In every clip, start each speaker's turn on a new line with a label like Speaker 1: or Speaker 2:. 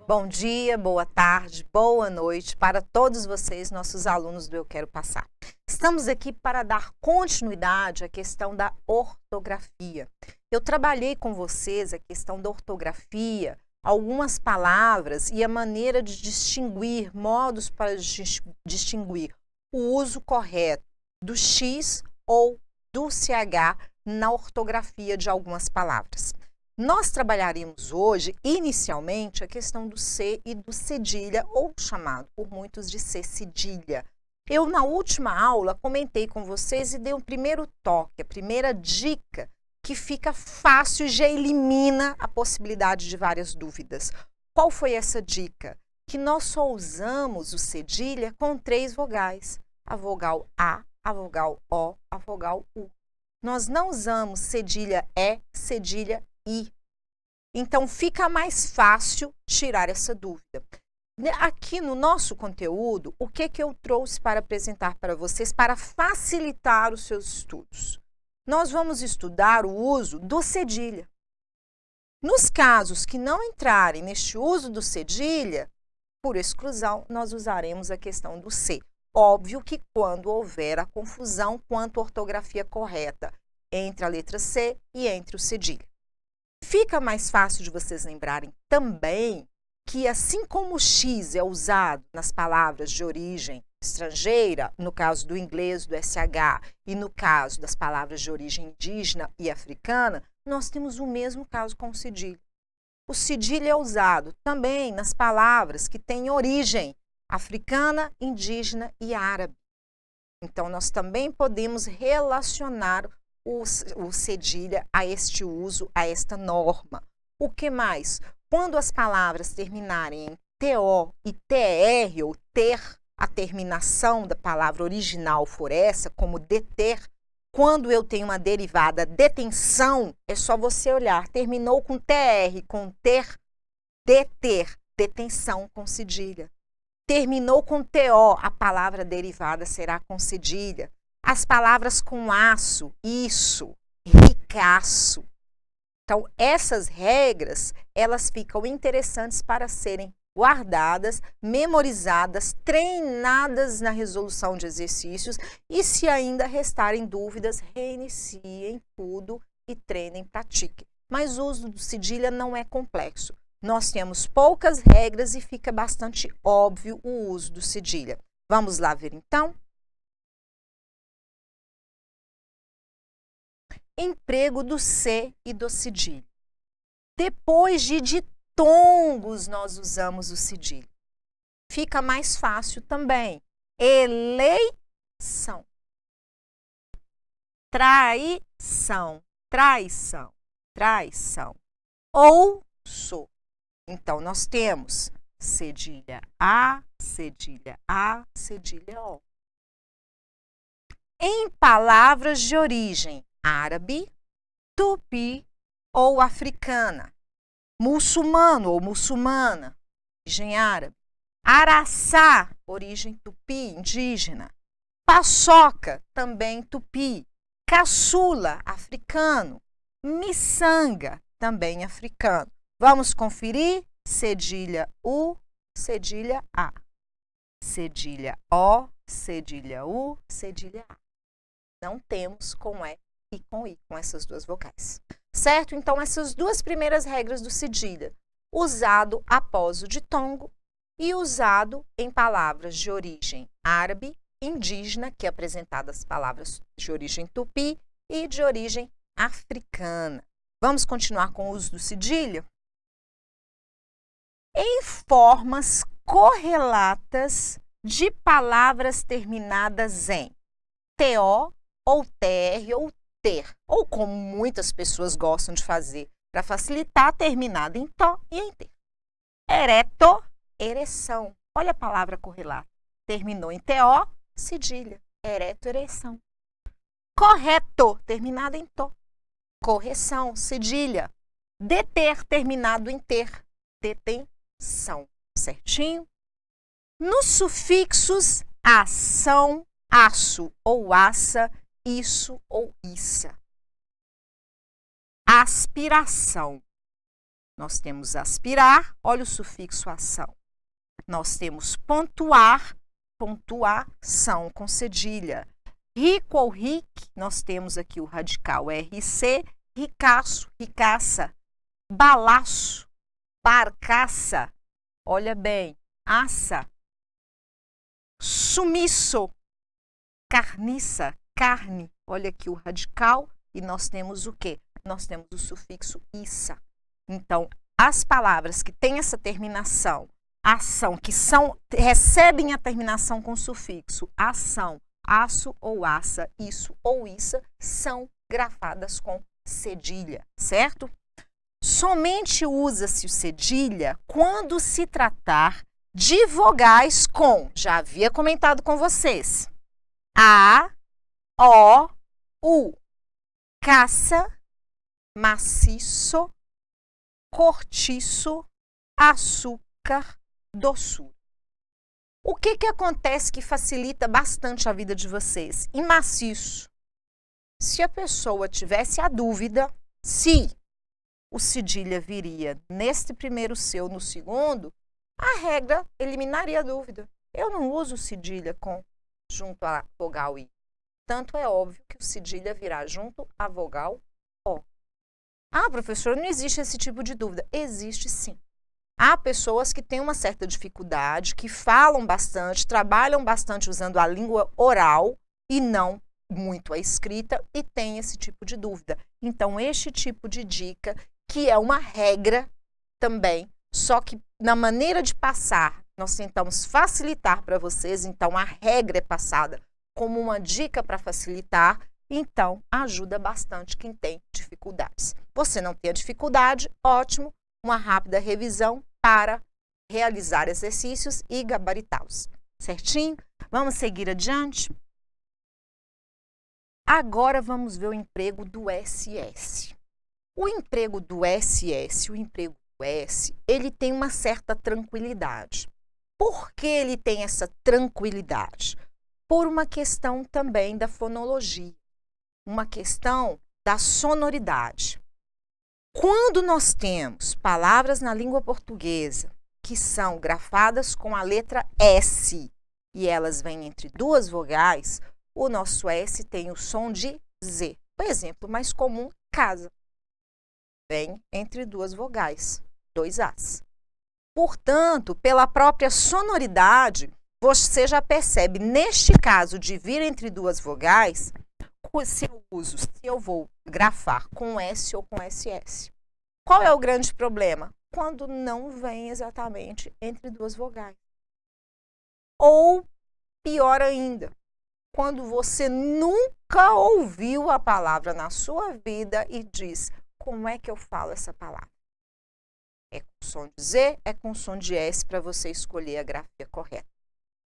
Speaker 1: Bom dia, boa tarde, boa noite para todos vocês, nossos alunos do Eu Quero Passar. Estamos aqui para dar continuidade à questão da ortografia. Eu trabalhei com vocês a questão da ortografia, algumas palavras e a maneira de distinguir, modos para distinguir o uso correto do X ou do CH na ortografia de algumas palavras. Nós trabalharemos hoje, inicialmente, a questão do C e do cedilha, ou chamado por muitos de C cedilha. Eu, na última aula, comentei com vocês e dei um primeiro toque, a primeira dica, que fica fácil e já elimina a possibilidade de várias dúvidas. Qual foi essa dica? Que nós só usamos o cedilha com 3 vogais. A vogal A, a vogal O, a vogal U. Nós não usamos cedilha E, cedilha I. Então, fica mais fácil tirar essa dúvida. Aqui no nosso conteúdo, o que eu trouxe para apresentar para vocês para facilitar os seus estudos? Nós vamos estudar o uso do cedilha. Nos casos que não entrarem neste uso do cedilha, por exclusão, nós usaremos a questão do C. Óbvio que quando houver a confusão quanto à ortografia correta entre a letra C e entre o cedilha. Fica mais fácil de vocês lembrarem também que, assim como o X é usado nas palavras de origem estrangeira, no caso do inglês, do SH, e no caso das palavras de origem indígena e africana, nós temos o mesmo caso com o cedilha. O cedilha é usado também nas palavras que têm origem africana, indígena e árabe. Então, nós também podemos relacionar o cedilha a este uso, a esta norma. O que mais? Quando as palavras terminarem em TO e TR, ou ter, a terminação da palavra original for essa, como deter, quando eu tenho uma derivada detenção, é só você olhar, terminou com TR, com ter, deter, detenção com cedilha. Terminou com TO, a palavra derivada será com cedilha. As palavras com aço, isso, ricaço. Então, essas regras, elas ficam interessantes para serem guardadas, memorizadas, treinadas na resolução de exercícios e, se ainda restarem dúvidas, reiniciem tudo e treinem, pratiquem. Mas o uso do cedilha não é complexo. Nós temos poucas regras e fica bastante óbvio o uso do cedilha. Vamos lá ver então? Emprego do C e do cedilha. Depois de ditongos, nós usamos o cedilha. Fica mais fácil também. Eleição. Traição. Traição. Traição. Ouço. Então, nós temos cedilha A, cedilha A, cedilha O. Em palavras de origem árabe, tupi ou africana, muçulmano ou muçulmana, origem árabe, araçá, origem tupi, indígena, paçoca, também tupi, caçula, africano, miçanga, também africano. Vamos conferir? Cedilha U, cedilha A, cedilha O, cedilha U, cedilha A. Não temos com E e com I, com essas duas vocais. Certo? Então, essas duas primeiras regras do cedilha, usado após o ditongo e usado em palavras de origem árabe, indígena, que é apresentada as palavras de origem tupi e de origem africana. Vamos continuar com o uso do cedilha? Em formas correlatas de palavras terminadas em TO ou TR ou ter, ou como muitas pessoas gostam de fazer, para facilitar, terminada em TO e em ter. Ereto, ereção. Olha a palavra correlata. Terminou em TO, cedilha. Ereto, ereção. Correto, terminado em TO. Correção, cedilha. Deter, terminado em ter. Detenção. Certinho? Nos sufixos ação, aço ou aça, isso ou issa. Aspiração. nós temos aspirar, olha o sufixo ação. Nós temos pontuar, pontuação com cedilha. Rico ou ric, nós temos aqui o radical RC, ricaço, ricaça. Balaço, barcaça, olha bem, aça. Sumiço, carniça, carne, olha aqui o radical e nós temos o quê? Nós temos o sufixo issa. Então, as palavras que têm essa terminação, ação, que recebem a terminação com sufixo ação, aço ou aça, isso ou issa, são grafadas com cedilha, certo? Somente usa-se o cedilha quando se tratar de vogais com, já havia comentado com vocês, a, o, u, caça, maciço, cortiço, açúcar, doçura. O que acontece que facilita bastante a vida de vocês? Em maciço, se a pessoa tivesse a dúvida se o cedilha viria neste primeiro C ou no segundo, a regra eliminaria a dúvida. Eu não uso cedilha junto à vogal I. Tanto é óbvio que o cedilha virá junto à vogal O. Ah, professor, não existe esse tipo de dúvida. Existe sim. Há pessoas que têm uma certa dificuldade, que falam bastante, trabalham bastante usando a língua oral e não muito a escrita e têm esse tipo de dúvida. Então, este tipo de dica, que é uma regra também, só que na maneira de passar, nós tentamos facilitar para vocês, então a regra é passada como uma dica para facilitar, então ajuda bastante quem tem dificuldades. Você não tem a dificuldade, ótimo, uma rápida revisão para realizar exercícios e gabaritá-los. Certinho? Vamos seguir adiante? Agora vamos ver o emprego do SS. O emprego do SS, o emprego do S, ele tem uma certa tranquilidade. Por que ele tem essa tranquilidade? Por uma questão também da fonologia, uma questão da sonoridade. Quando nós temos palavras na língua portuguesa que são grafadas com a letra S e elas vêm entre duas vogais, o nosso S tem o som de Z. O exemplo mais comum, casa. Vem entre duas vogais, dois As. Portanto, pela própria sonoridade, você já percebe, neste caso de vir entre duas vogais, se eu vou grafar com S ou com SS. Qual é o grande problema? Quando não vem exatamente entre duas vogais. Ou, pior ainda, quando você nunca ouviu a palavra na sua vida e diz, como é que eu falo essa palavra? É com som de Z, é com som de S para você escolher a grafia correta.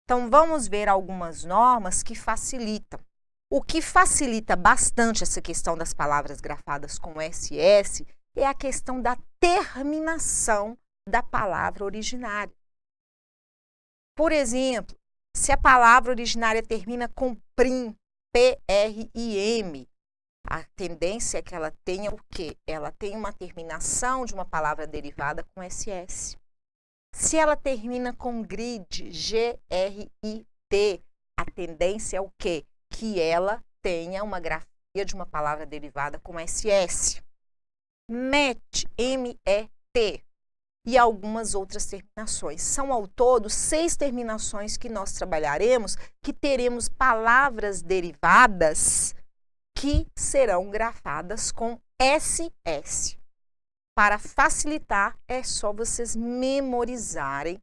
Speaker 1: Então, vamos ver algumas normas que facilitam. O que facilita bastante essa questão das palavras grafadas com SS é a questão da terminação da palavra originária. Por exemplo, se a palavra originária termina com prim, P-R-I-M, a tendência é que ela tenha o quê? Ela tem uma terminação de uma palavra derivada com SS. Se ela termina com grid, G-R-I-D, a tendência é o quê? Que ela tenha uma grafia de uma palavra derivada com SS. MET, M-E-T, e algumas outras terminações. São ao todo 6 terminações que nós trabalharemos, que teremos palavras derivadas que serão grafadas com SS. Para facilitar, é só vocês memorizarem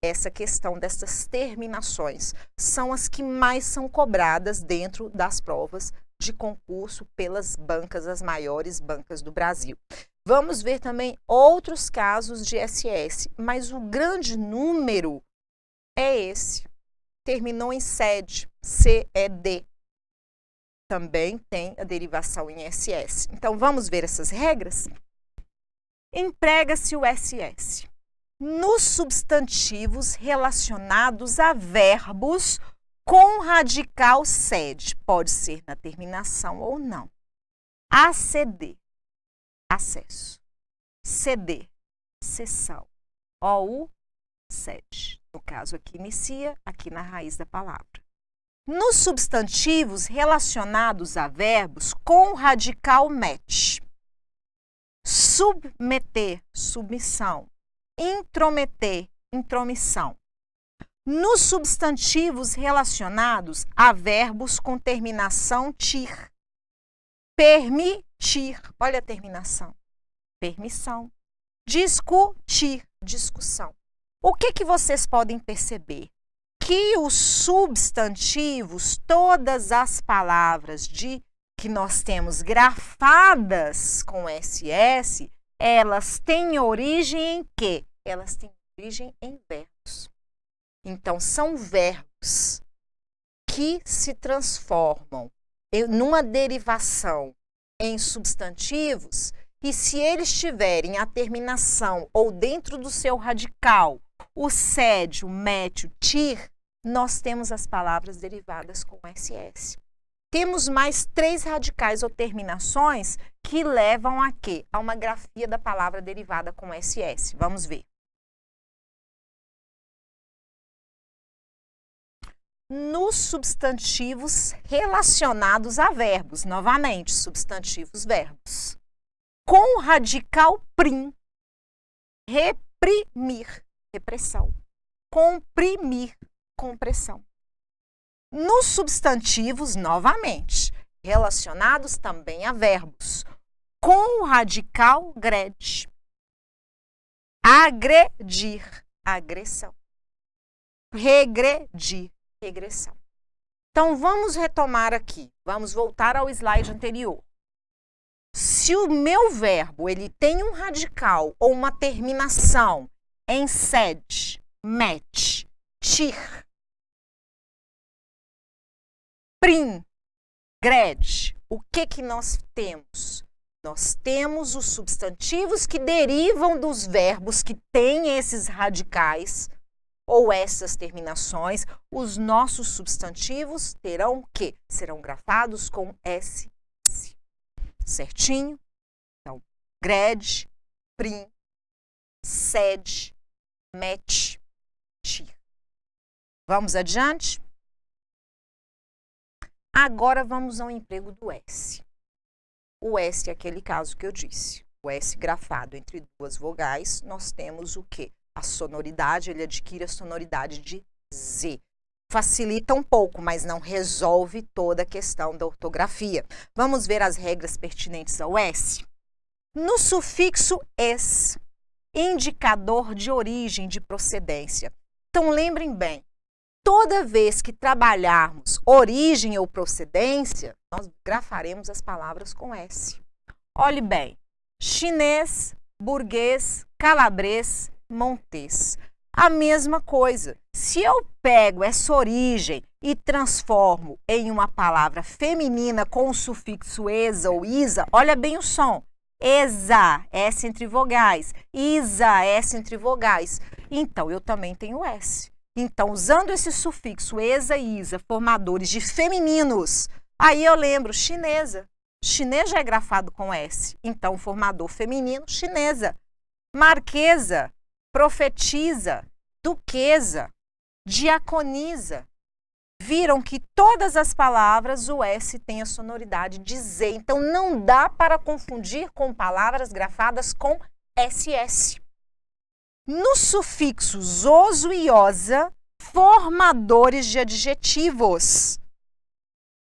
Speaker 1: essa questão dessas terminações. São as que mais são cobradas dentro das provas de concurso pelas bancas, as maiores bancas do Brasil. Vamos ver também outros casos de SS, mas o grande número é esse. Terminou em SED, C-E-D. Também tem a derivação em SS. Então, vamos ver essas regras? Emprega-se o SS nos substantivos relacionados a verbos com radical sed. Pode ser na terminação ou não. Aceder, acesso. Ceder, acessão. OU, sede. No caso aqui inicia, aqui na raiz da palavra. Nos substantivos relacionados a verbos com radical met. Submeter, submissão. Intrometer, intromissão. Nos substantivos relacionados a verbos com terminação tir. Permitir, olha a terminação. Permissão. Discutir, discussão. O que vocês podem perceber? Que os substantivos, todas as palavras que nós temos grafadas com SS, elas têm origem em quê? Elas têm origem em verbos. Então, são verbos que se transformam numa derivação em substantivos e se eles tiverem a terminação ou dentro do seu radical, o sed, o met, o tir, nós temos as palavras derivadas com SS. Temos mais 3 radicais ou terminações que levam a quê? A uma grafia da palavra derivada com SS. Vamos ver. Nos substantivos relacionados a verbos, novamente, substantivos verbos. Com radical prim, reprimir, repressão. Comprimir, compressão. Nos substantivos, novamente, relacionados também a verbos. Com o radical gred. Agredir, agressão. Regredir, regressão. Então, vamos retomar aqui. Vamos voltar ao slide anterior. Se o meu verbo ele tem um radical ou uma terminação em sed, met, tir, prim, gred, o que nós temos? Nós temos os substantivos que derivam dos verbos que têm esses radicais ou essas terminações. Os nossos substantivos terão o quê? Serão grafados com S. Certinho? Então, gred, prim, sed, met, tir. Vamos adiante? Agora vamos ao emprego do S. O S é aquele caso que eu disse. O S grafado entre 2 vogais, nós temos o quê? A sonoridade, ele adquire a sonoridade de Z. Facilita um pouco, mas não resolve toda a questão da ortografia. Vamos ver as regras pertinentes ao S? No sufixo es, indicador de origem, de procedência. Então, lembrem bem, toda vez que trabalharmos origem ou procedência, nós grafaremos as palavras com S. Olhe bem, chinês, burguês, calabrês, montês. A mesma coisa. Se eu pego essa origem e transformo em uma palavra feminina com o sufixo esa ou isa, olha bem o som. Esa, S entre vogais. Isa, S entre vogais. Então, eu também tenho S. Então, usando esse sufixo esa e isa, formadores de femininos, aí eu lembro chinesa. Chinês já é grafado com S. Então, formador feminino, chinesa. Marquesa, profetiza, duquesa, diaconisa. Viram que todas as palavras o S tem a sonoridade de Z. Então, não dá para confundir com palavras grafadas com SS. No sufixo zoso e osa, formadores de adjetivos.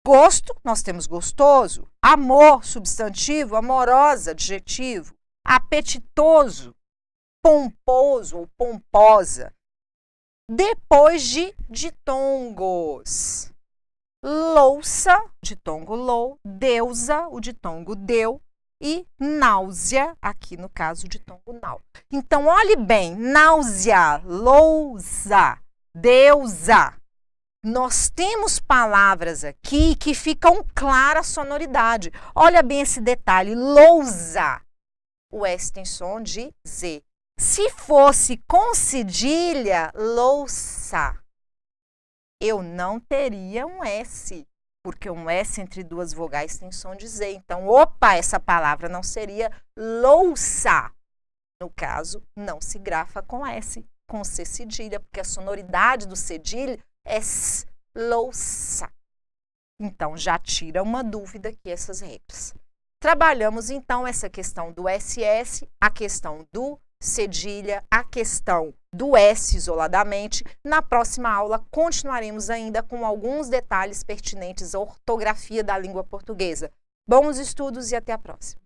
Speaker 1: Gosto, nós temos gostoso. Amor, substantivo. Amorosa, adjetivo. Apetitoso, pomposo ou pomposa. Depois de ditongos. Louça, ditongo lou. Deusa, o ditongo deu. E náusea, aqui no caso, ditongo nau. Então, olhe bem, náusea, lousa, deusa. Nós temos palavras aqui que ficam clara a sonoridade. Olha bem esse detalhe, lousa. O S tem som de Z. Se fosse com cedilha, louça, eu não teria um S, porque um S entre 2 vogais tem som de Z. Então, opa, essa palavra não seria louça. No caso, não se grafa com S, com C cedilha, porque a sonoridade do cedilha é S, louça. Então, já tira uma dúvida aqui essas regras. Trabalhamos, então, essa questão do SS, a questão do cedilha, a questão do S isoladamente. Na próxima aula, continuaremos ainda com alguns detalhes pertinentes à ortografia da língua portuguesa. Bons estudos e até a próxima!